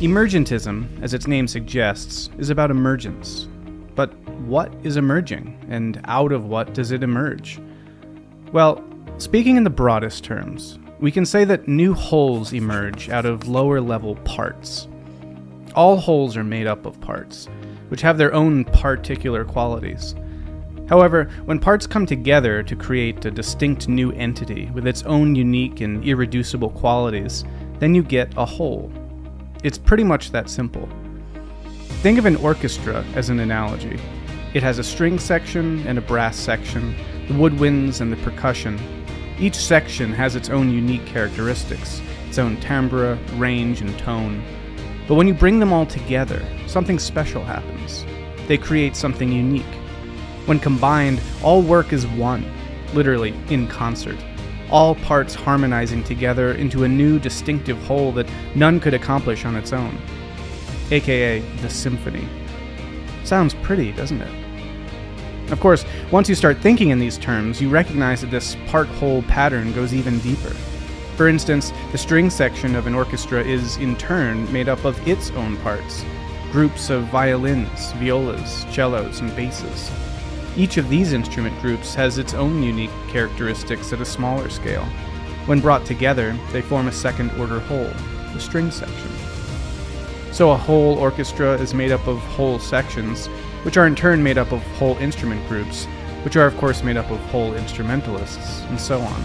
Emergentism, as its name suggests, is about emergence. But what is emerging, and out of what does it emerge? Well, speaking in the broadest terms, we can say that new wholes emerge out of lower-level parts. All wholes are made up of parts, which have their own particular qualities. However, when parts come together to create a distinct new entity with its own unique and irreducible qualities, then you get a whole. It's pretty much that simple. Think of an orchestra as an analogy. It has a string section and a brass section, the woodwinds and the percussion. Each section has its own unique characteristics, its own timbre, range, and tone. But when you bring them all together, something special happens. They create something unique. When combined, all work is one, literally in concert. All parts harmonizing together into a new distinctive whole that none could accomplish on its own. AKA the symphony. Sounds pretty, doesn't it? Of course, once you start thinking in these terms, you recognize that this part-whole pattern goes even deeper. For instance, the string section of an orchestra is, in turn, made up of its own parts. Groups of violins, violas, cellos, and basses. Each of these instrument groups has its own unique characteristics at a smaller scale. When brought together, they form a second-order whole, the string section. So a whole orchestra is made up of whole sections, which are in turn made up of whole instrument groups, which are of course made up of whole instrumentalists, and so on.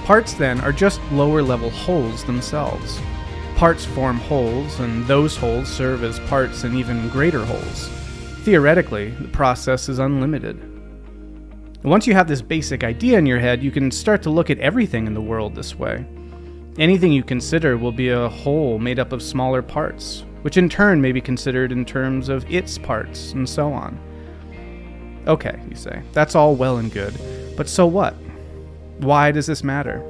Parts, then, are just lower-level wholes themselves. Parts form wholes, and those wholes serve as parts in even greater wholes. Theoretically, the process is unlimited. Once you have this basic idea in your head, you can start to look at everything in the world this way. Anything you consider will be a whole made up of smaller parts, which in turn may be considered in terms of its parts, and so on. Okay, you say, that's all well and good, but so what? Why does this matter?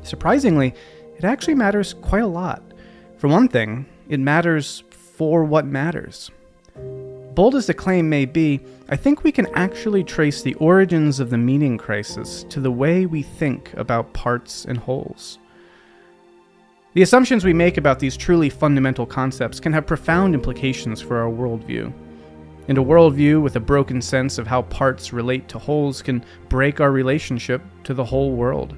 Surprisingly, it actually matters quite a lot. For one thing, it matters for what matters. Bold as the claim may be, I think we can actually trace the origins of the meaning crisis to the way we think about parts and wholes. The assumptions we make about these truly fundamental concepts can have profound implications for our worldview. And a worldview with a broken sense of how parts relate to wholes can break our relationship to the whole world.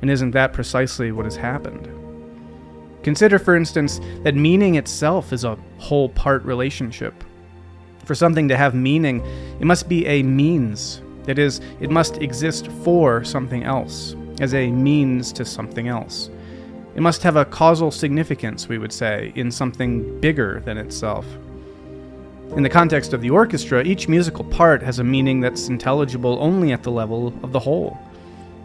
And isn't that precisely what has happened? Consider, for instance, that meaning itself is a whole-part relationship. For something to have meaning, it must be a means. That is, it must exist for something else, as a means to something else. It must have a causal significance, we would say, in something bigger than itself. In the context of the orchestra, each musical part has a meaning that's intelligible only at the level of the whole.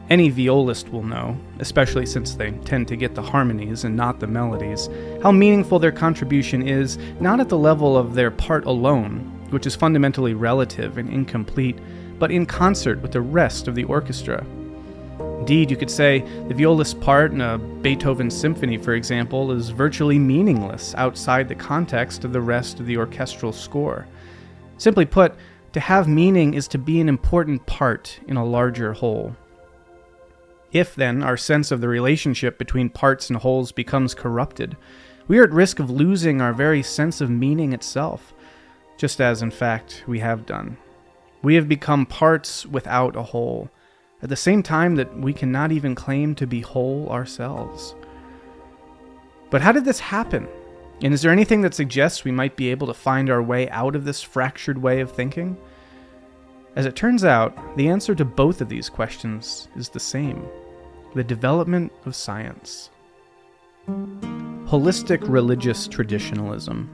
Any violist will know, especially since they tend to get the harmonies and not the melodies, how meaningful their contribution is not at the level of their part alone, which is fundamentally relative and incomplete, but in concert with the rest of the orchestra. Indeed, you could say the violist's part in a Beethoven symphony, for example, is virtually meaningless outside the context of the rest of the orchestral score. Simply put, to have meaning is to be an important part in a larger whole. If, then, our sense of the relationship between parts and wholes becomes corrupted, we are at risk of losing our very sense of meaning itself, just as, in fact, we have done. We have become parts without a whole, at the same time that we cannot even claim to be whole ourselves. But how did this happen? And is there anything that suggests we might be able to find our way out of this fractured way of thinking? As it turns out, the answer to both of these questions is the same: the development of science. Holistic religious traditionalism.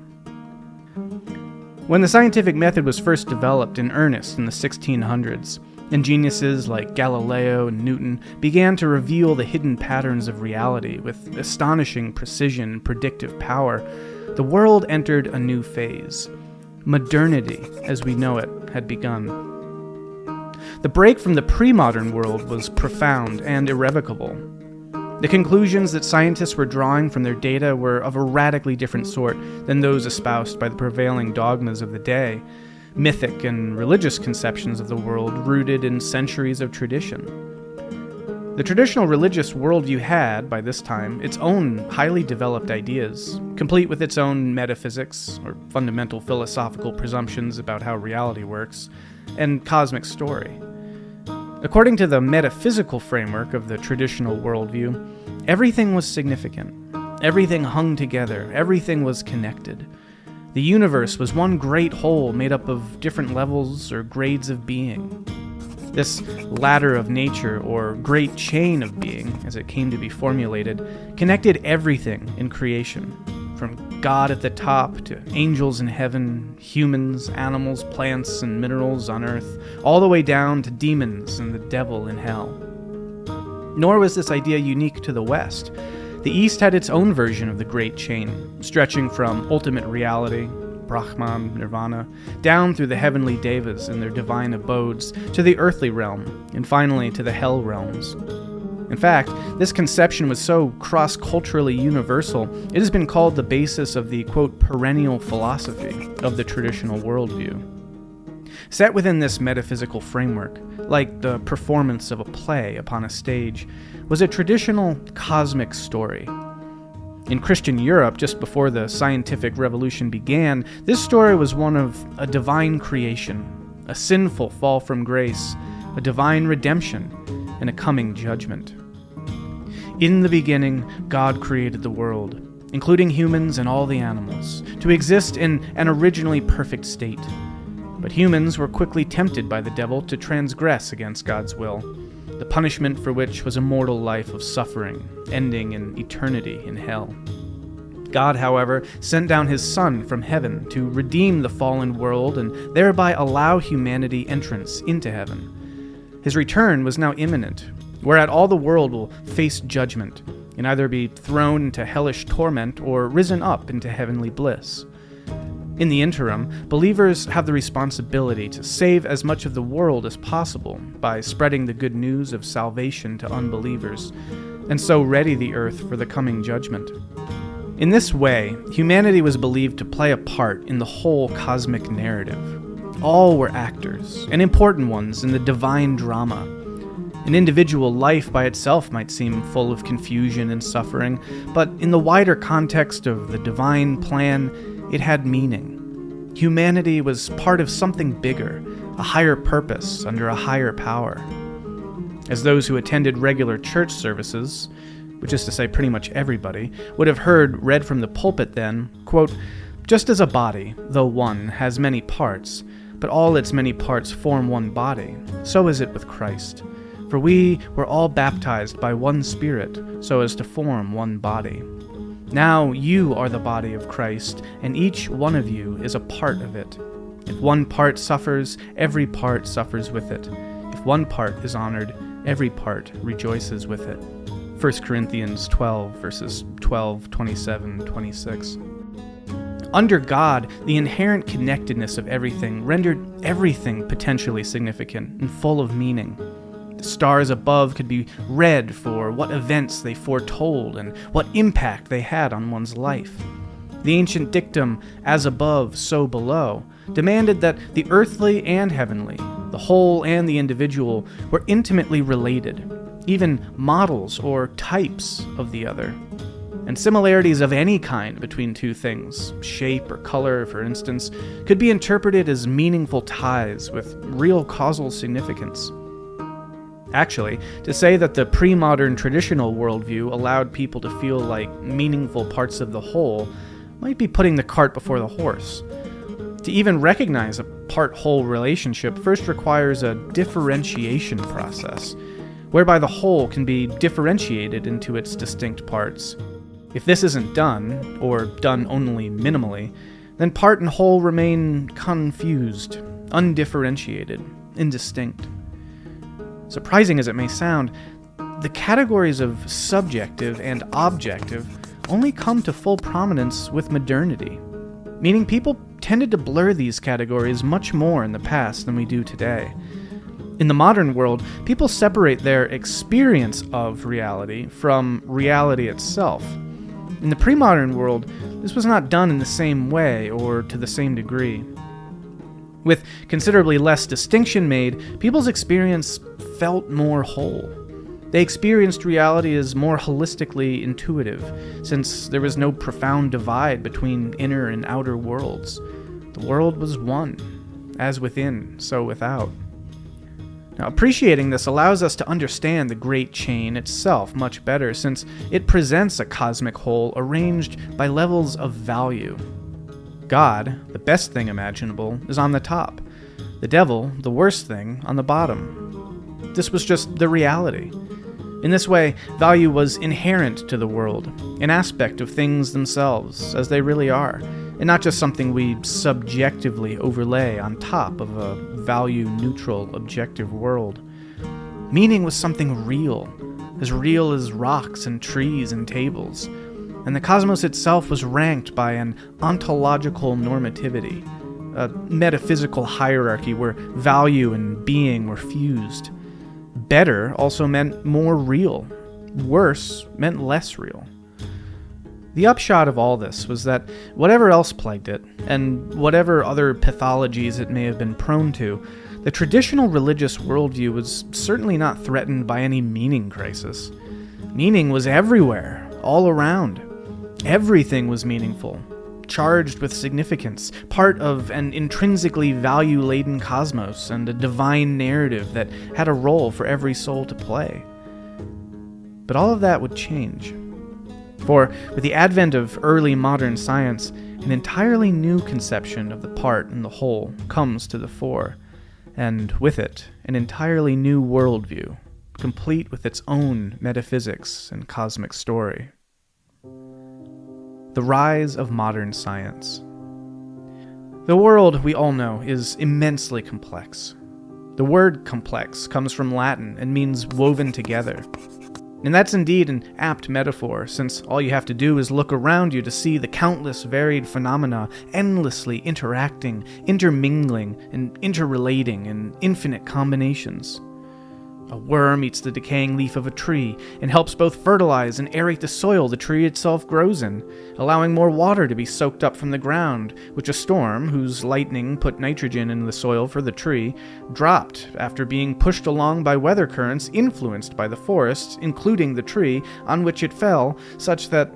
When the scientific method was first developed in earnest in the 1600s, and geniuses like Galileo and Newton began to reveal the hidden patterns of reality with astonishing precision and predictive power, the world entered a new phase. Modernity, as we know it, had begun. The break from the pre-modern world was profound and irrevocable. The conclusions that scientists were drawing from their data were of a radically different sort than those espoused by the prevailing dogmas of the day, mythic and religious conceptions of the world rooted in centuries of tradition. The traditional religious worldview had, by this time, its own highly developed ideas, complete with its own metaphysics, or fundamental philosophical presumptions about how reality works, and cosmic story. According to the metaphysical framework of the traditional worldview, everything was significant. Everything hung together. Everything was connected. The universe was one great whole made up of different levels or grades of being. This ladder of nature, or great chain of being, as it came to be formulated, connected everything in creation, from God at the top to angels in heaven, humans, animals, plants, and minerals on earth, all the way down to demons and the devil in hell. Nor was this idea unique to the West. The East had its own version of the great chain, stretching from ultimate reality, Brahman, Nirvana, down through the heavenly devas in their divine abodes, to the earthly realm, and finally to the hell realms. In fact, this conception was so cross-culturally universal, it has been called the basis of the, quote, perennial philosophy of the traditional worldview. Set within this metaphysical framework, like the performance of a play upon a stage, was a traditional cosmic story. In Christian Europe, just before the scientific revolution began, this story was one of a divine creation, a sinful fall from grace, a divine redemption, and a coming judgment. In the beginning, God created the world, including humans and all the animals, to exist in an originally perfect state. But humans were quickly tempted by the devil to transgress against God's will, the punishment for which was a mortal life of suffering, ending in eternity in hell. God, however, sent down his Son from heaven to redeem the fallen world and thereby allow humanity entrance into heaven. His return was now imminent, whereat all the world will face judgment and either be thrown into hellish torment or risen up into heavenly bliss. In the interim, believers have the responsibility to save as much of the world as possible by spreading the good news of salvation to unbelievers, and so ready the earth for the coming judgment. In this way, humanity was believed to play a part in the whole cosmic narrative. All were actors, and important ones in the divine drama. An individual life by itself might seem full of confusion and suffering, but in the wider context of the divine plan, it had meaning. Humanity was part of something bigger, a higher purpose under a higher power. As those who attended regular church services, which is to say pretty much everybody, would have heard read from the pulpit then, quote, "Just as a body, though one, has many parts, but all its many parts form one body, so is it with Christ. For we were all baptized by one Spirit, so as to form one body. Now you are the body of Christ, and each one of you is a part of it. If one part suffers, every part suffers with it. If one part is honored, every part rejoices with it." 1 Corinthians 12, verses 12, 27, 26. Under God, the inherent connectedness of everything rendered everything potentially significant and full of meaning. The stars above could be read for what events they foretold and what impact they had on one's life. The ancient dictum, "as above, so below," demanded that the earthly and heavenly, the whole and the individual, were intimately related, even models or types of the other. And similarities of any kind between two things, shape or color, for instance, could be interpreted as meaningful ties with real causal significance. Actually, to say that the pre-modern traditional worldview allowed people to feel like meaningful parts of the whole might be putting the cart before the horse. To even recognize a part-whole relationship first requires a differentiation process, whereby the whole can be differentiated into its distinct parts. If this isn't done, or done only minimally, then part and whole remain confused, undifferentiated, indistinct. Surprising as it may sound, the categories of subjective and objective only come to full prominence with modernity, meaning people tended to blur these categories much more in the past than we do today. In the modern world, people separate their experience of reality from reality itself. In the pre-modern world, this was not done in the same way or to the same degree. With considerably less distinction made, people's experience felt more whole. They experienced reality as more holistically intuitive, since there was no profound divide between inner and outer worlds. The world was one, as within, so without. Now, appreciating this allows us to understand the Great Chain itself much better, since it presents a cosmic whole arranged by levels of value. God, the best thing imaginable, is on the top. The devil, the worst thing, on the bottom. This was just the reality. In this way, value was inherent to the world, an aspect of things themselves, as they really are, and not just something we subjectively overlay on top of a value-neutral, objective world. Meaning was something real as rocks and trees and tables, and the cosmos itself was ranked by an ontological normativity, a metaphysical hierarchy where value and being were fused. Better also meant more real. Worse meant less real. The upshot of all this was that whatever else plagued it, and whatever other pathologies it may have been prone to, the traditional religious worldview was certainly not threatened by any meaning crisis. Meaning was everywhere, all around. Everything was meaningful, charged with significance, part of an intrinsically value-laden cosmos and a divine narrative that had a role for every soul to play. But all of that would change. For with the advent of early modern science, an entirely new conception of the part and the whole comes to the fore, and with it, an entirely new worldview, complete with its own metaphysics and cosmic story. The rise of modern science. The world, we all know, is immensely complex. The word complex comes from Latin and means woven together. And that's indeed an apt metaphor, since all you have to do is look around you to see the countless varied phenomena endlessly interacting, intermingling, and interrelating in infinite combinations. A worm eats the decaying leaf of a tree and helps both fertilize and aerate the soil the tree itself grows in, allowing more water to be soaked up from the ground, which a storm, whose lightning put nitrogen in the soil for the tree, dropped after being pushed along by weather currents influenced by the forests, including the tree, on which it fell, such that...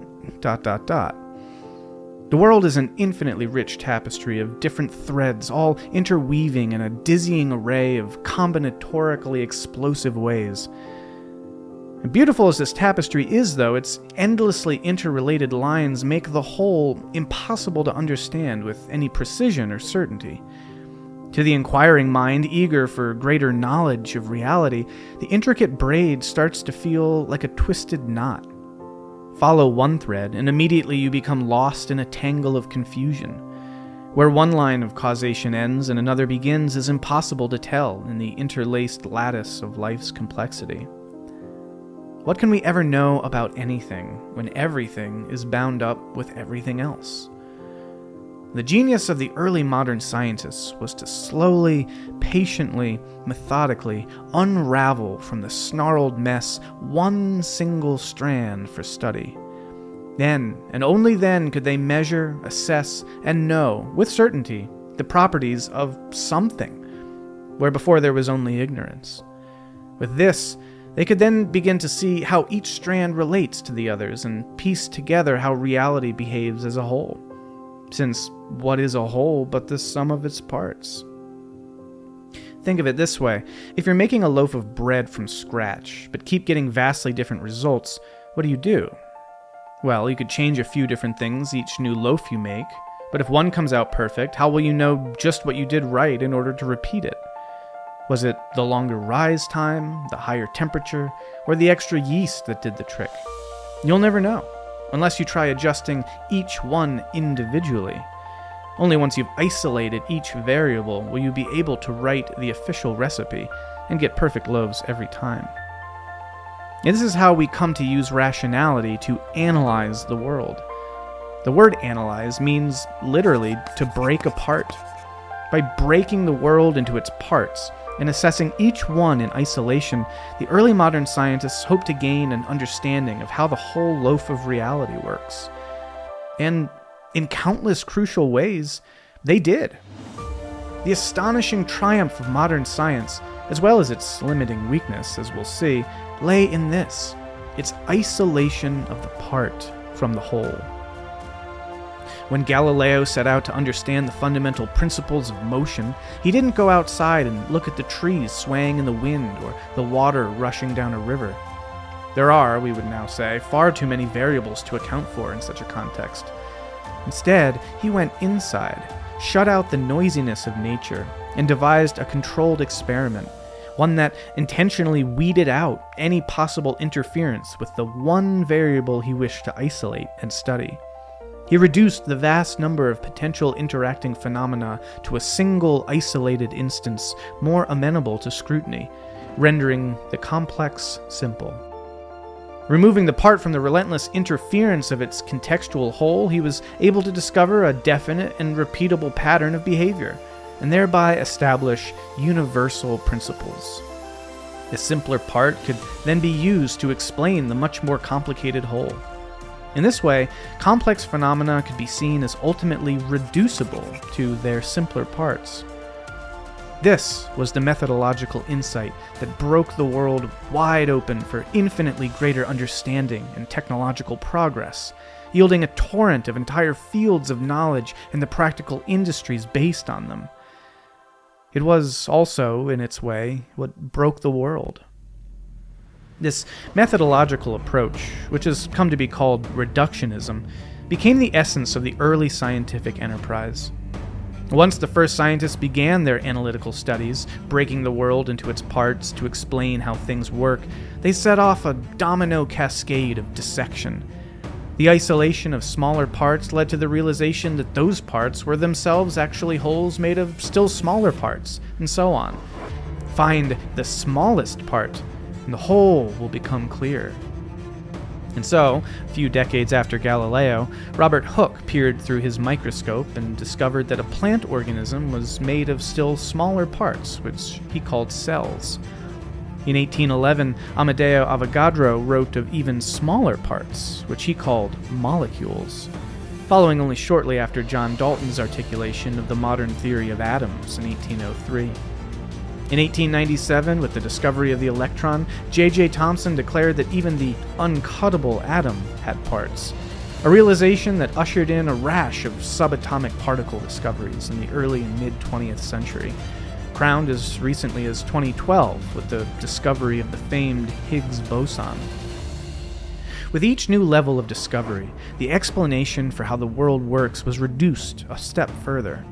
The world is an infinitely rich tapestry of different threads, all interweaving in a dizzying array of combinatorically explosive ways. And beautiful as this tapestry is, though, its endlessly interrelated lines make the whole impossible to understand with any precision or certainty. To the inquiring mind, eager for greater knowledge of reality, the intricate braid starts to feel like a twisted knot. Follow one thread, and immediately you become lost in a tangle of confusion. Where one line of causation ends and another begins is impossible to tell in the interlaced lattice of life's complexity. What can we ever know about anything when everything is bound up with everything else? The genius of the early modern scientists was to slowly, patiently, methodically unravel from the snarled mess one single strand for study. Then, and only then, could they measure, assess, and know, with certainty, the properties of something, where before there was only ignorance. With this, they could then begin to see how each strand relates to the others and piece together how reality behaves as a whole. Since what is a whole but the sum of its parts? Think of it this way. If you're making a loaf of bread from scratch, but keep getting vastly different results, what do? Well, you could change a few different things each new loaf you make, but if one comes out perfect, how will you know just what you did right in order to repeat it? Was it the longer rise time, the higher temperature, or the extra yeast that did the trick? You'll never know, unless you try adjusting each one individually. Only once you've isolated each variable will you be able to write the official recipe and get perfect loaves every time. And this is how we come to use rationality to analyze the world. The word analyze means literally to break apart. By breaking the world into its parts and assessing each one in isolation, the early modern scientists hoped to gain an understanding of how the whole loaf of reality works. And in countless crucial ways, they did. The astonishing triumph of modern science, as well as its limiting weakness, as we'll see, lay in this: its isolation of the part from the whole. When Galileo set out to understand the fundamental principles of motion, he didn't go outside and look at the trees swaying in the wind or the water rushing down a river. There are, we would now say, far too many variables to account for in such a context. Instead, he went inside, shut out the noisiness of nature, and devised a controlled experiment, one that intentionally weeded out any possible interference with the one variable he wished to isolate and study. He reduced the vast number of potential interacting phenomena to a single isolated instance more amenable to scrutiny, rendering the complex simple. Removing the part from the relentless interference of its contextual whole, he was able to discover a definite and repeatable pattern of behavior, and thereby establish universal principles. The simpler part could then be used to explain the much more complicated whole. In this way, complex phenomena could be seen as ultimately reducible to their simpler parts. This was the methodological insight that broke the world wide open for infinitely greater understanding and technological progress, yielding a torrent of entire fields of knowledge and the practical industries based on them. It was also, in its way, what broke the world. This methodological approach, which has come to be called reductionism, became the essence of the early scientific enterprise. Once the first scientists began their analytical studies, breaking the world into its parts to explain how things work, they set off a domino cascade of dissection. The isolation of smaller parts led to the realization that those parts were themselves actually wholes made of still smaller parts, and so on. Find the smallest part, and the whole will become clear. And so, a few decades after Galileo, Robert Hooke peered through his microscope and discovered that a plant organism was made of still smaller parts, which he called cells. In 1811, Amedeo Avogadro wrote of even smaller parts, which he called molecules, following only shortly after John Dalton's articulation of the modern theory of atoms in 1803. In 1897, with the discovery of the electron, J.J. Thomson declared that even the uncuttable atom had parts, a realization that ushered in a rash of subatomic particle discoveries in the early and mid-20th century, crowned as recently as 2012 with the discovery of the famed Higgs boson. With each new level of discovery, the explanation for how the world works was reduced a step further.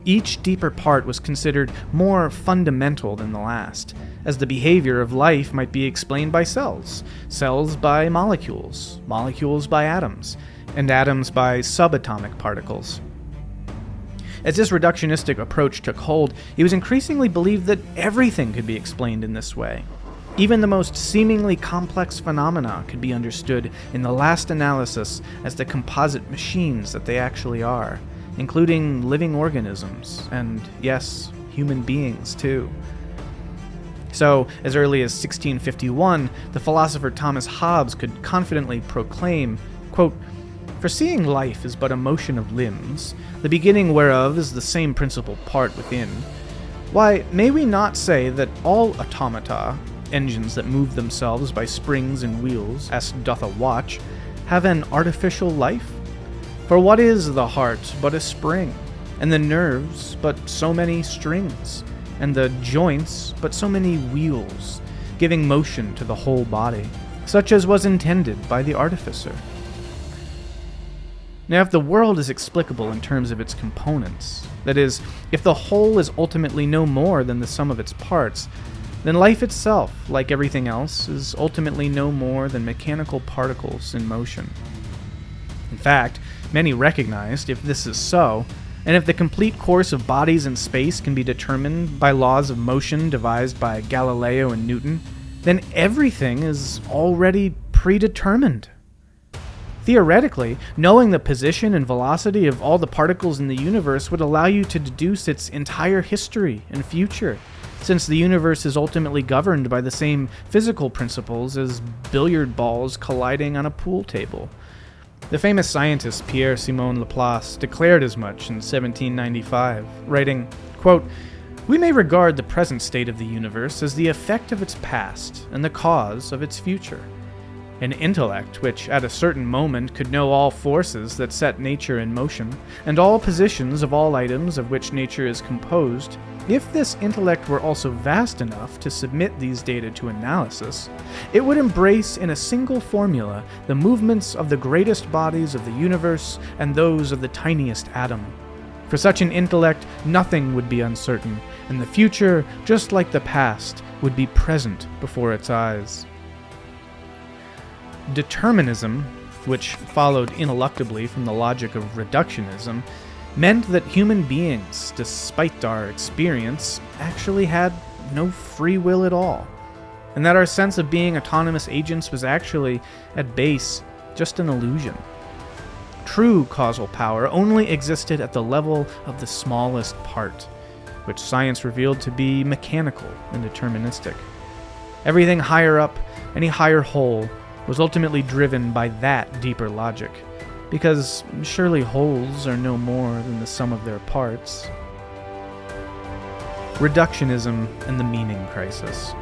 Each deeper part was considered more fundamental than the last, as the behavior of life might be explained by cells, cells by molecules, molecules by atoms, and atoms by subatomic particles. As this reductionistic approach took hold, it was increasingly believed that everything could be explained in this way. Even the most seemingly complex phenomena could be understood in the last analysis as the composite machines that they actually are, including living organisms, and yes, human beings too. So, as early as 1651, the philosopher Thomas Hobbes could confidently proclaim, quote, "Foreseeing life is but a motion of limbs, the beginning whereof is the same principal part within. Why, may we not say that all automata, engines that move themselves by springs and wheels, as doth a watch, have an artificial life? For what is the heart but a spring, and the nerves but so many strings, and the joints but so many wheels, giving motion to the whole body, such as was intended by the artificer?" Now, if the world is explicable in terms of its components, that is, if the whole is ultimately no more than the sum of its parts, then life itself, like everything else, is ultimately no more than mechanical particles in motion. In fact, many recognized, if this is so, and if the complete course of bodies in space can be determined by laws of motion devised by Galileo and Newton, then everything is already predetermined. Theoretically, knowing the position and velocity of all the particles in the universe would allow you to deduce its entire history and future, since the universe is ultimately governed by the same physical principles as billiard balls colliding on a pool table. The famous scientist Pierre-Simon Laplace declared as much in 1795, writing, quote, "We may regard the present state of the universe as the effect of its past and the cause of its future. An intellect which at a certain moment could know all forces that set nature in motion, and all positions of all items of which nature is composed, if this intellect were also vast enough to submit these data to analysis, it would embrace in a single formula the movements of the greatest bodies of the universe and those of the tiniest atom. For such an intellect, nothing would be uncertain, and the future, just like the past, would be present before its eyes." Determinism, which followed ineluctably from the logic of reductionism, meant that human beings, despite our experience, actually had no free will at all, and that our sense of being autonomous agents was actually, at base, just an illusion. True causal power only existed at the level of the smallest part, which science revealed to be mechanical and deterministic. Everything higher up, any higher whole, was ultimately driven by that deeper logic, because surely wholes are no more than the sum of their parts. Reductionism and the meaning crisis.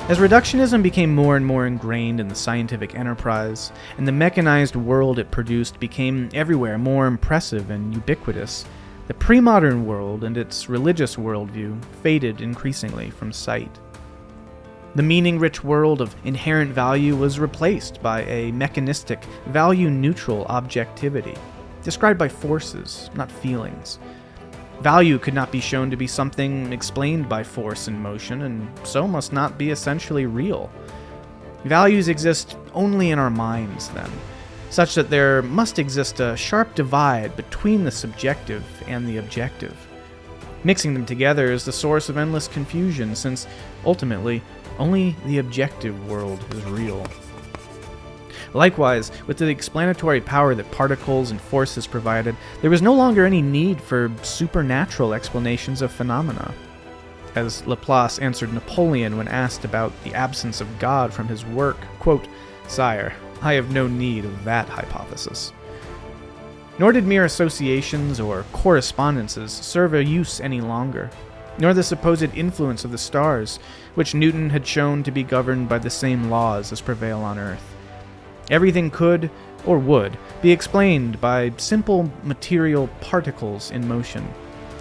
As reductionism became more and more ingrained in the scientific enterprise, and the mechanized world it produced became everywhere more impressive and ubiquitous, the pre-modern world and its religious worldview faded increasingly from sight. The meaning-rich world of inherent value was replaced by a mechanistic, value-neutral objectivity, described by forces, not feelings. Value could not be shown to be something explained by force and motion, and so must not be essentially real. Values exist only in our minds, then, such that there must exist a sharp divide between the subjective and the objective. Mixing them together is the source of endless confusion, since, ultimately, only the objective world is real. Likewise, with the explanatory power that particles and forces provided, there was no longer any need for supernatural explanations of phenomena. As Laplace answered Napoleon when asked about the absence of God from his work, quote, "Sire, I have no need of that hypothesis." Nor did mere associations or correspondences serve a use any longer, nor the supposed influence of the stars, which Newton had shown to be governed by the same laws as prevail on Earth. Everything could, or would, be explained by simple material particles in motion,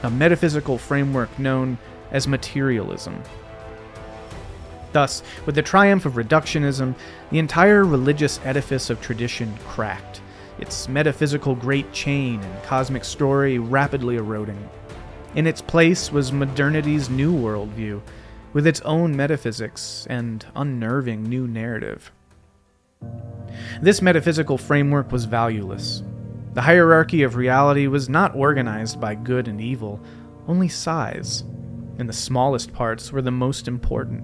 a metaphysical framework known as materialism. Thus, with the triumph of reductionism, the entire religious edifice of tradition cracked, its metaphysical great chain and cosmic story rapidly eroding. In its place was modernity's new worldview, with its own metaphysics and unnerving new narrative. This metaphysical framework was valueless. The hierarchy of reality was not organized by good and evil, only size, and the smallest parts were the most important.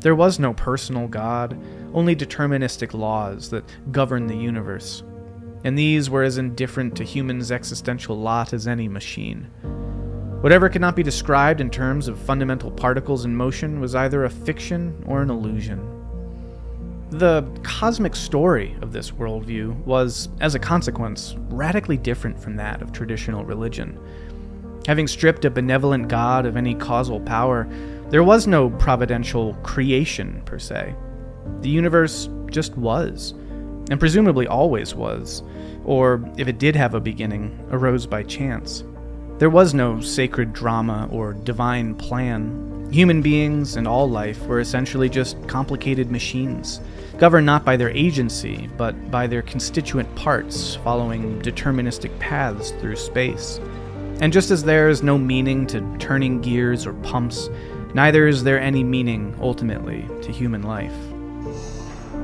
There was no personal God, only deterministic laws that govern the universe, and these were as indifferent to humans' existential lot as any machine. Whatever could not be described in terms of fundamental particles in motion was either a fiction or an illusion. The cosmic story of this worldview was, as a consequence, radically different from that of traditional religion. Having stripped a benevolent God of any causal power, there was no providential creation per se. The universe just was, and presumably always was, or if it did have a beginning, arose by chance. There was no sacred drama or divine plan. Human beings and all life were essentially just complicated machines, governed not by their agency, but by their constituent parts following deterministic paths through space. And just as there is no meaning to turning gears or pumps, neither is there any meaning, ultimately, to human life.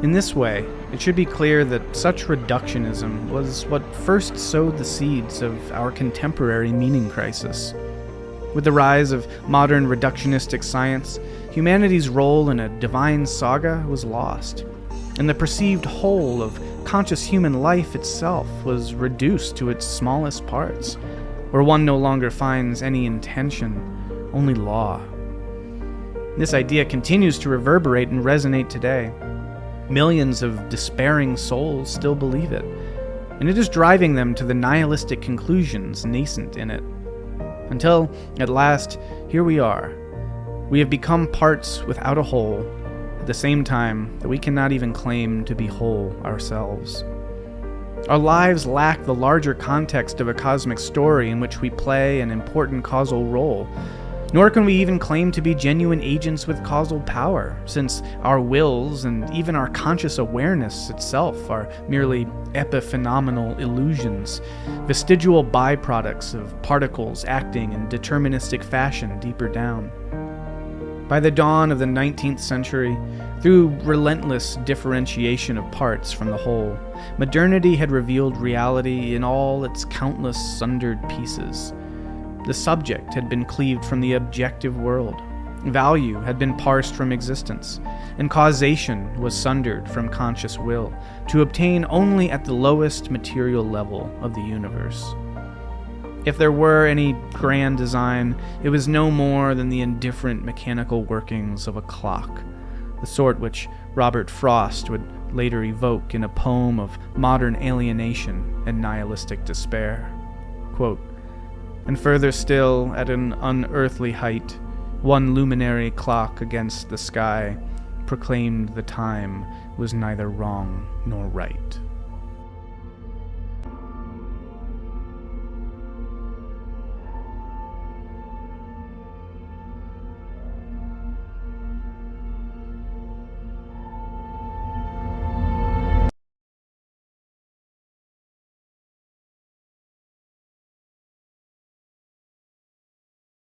In this way, it should be clear that such reductionism was what first sowed the seeds of our contemporary meaning crisis. With the rise of modern reductionistic science, humanity's role in a divine saga was lost, and the perceived whole of conscious human life itself was reduced to its smallest parts, where one no longer finds any intention, only law. This idea continues to reverberate and resonate today. Millions of despairing souls still believe it, and it is driving them to the nihilistic conclusions nascent in it. Until, at last, here we are. We have become parts without a whole, at the same time that we cannot even claim to be whole ourselves. Our lives lack the larger context of a cosmic story in which we play an important causal role, nor can we even claim to be genuine agents with causal power, since our wills and even our conscious awareness itself are merely epiphenomenal illusions, vestigial byproducts of particles acting in deterministic fashion deeper down. By the dawn of the 19th century, through relentless differentiation of parts from the whole, modernity had revealed reality in all its countless sundered pieces. The subject had been cleaved from the objective world, value had been parsed from existence, and causation was sundered from conscious will, to obtain only at the lowest material level of the universe. If there were any grand design, it was no more than the indifferent mechanical workings of a clock, the sort which Robert Frost would later evoke in a poem of modern alienation and nihilistic despair. Quote, "And further still, at an unearthly height, one luminary clock against the sky proclaimed the time was neither wrong nor right."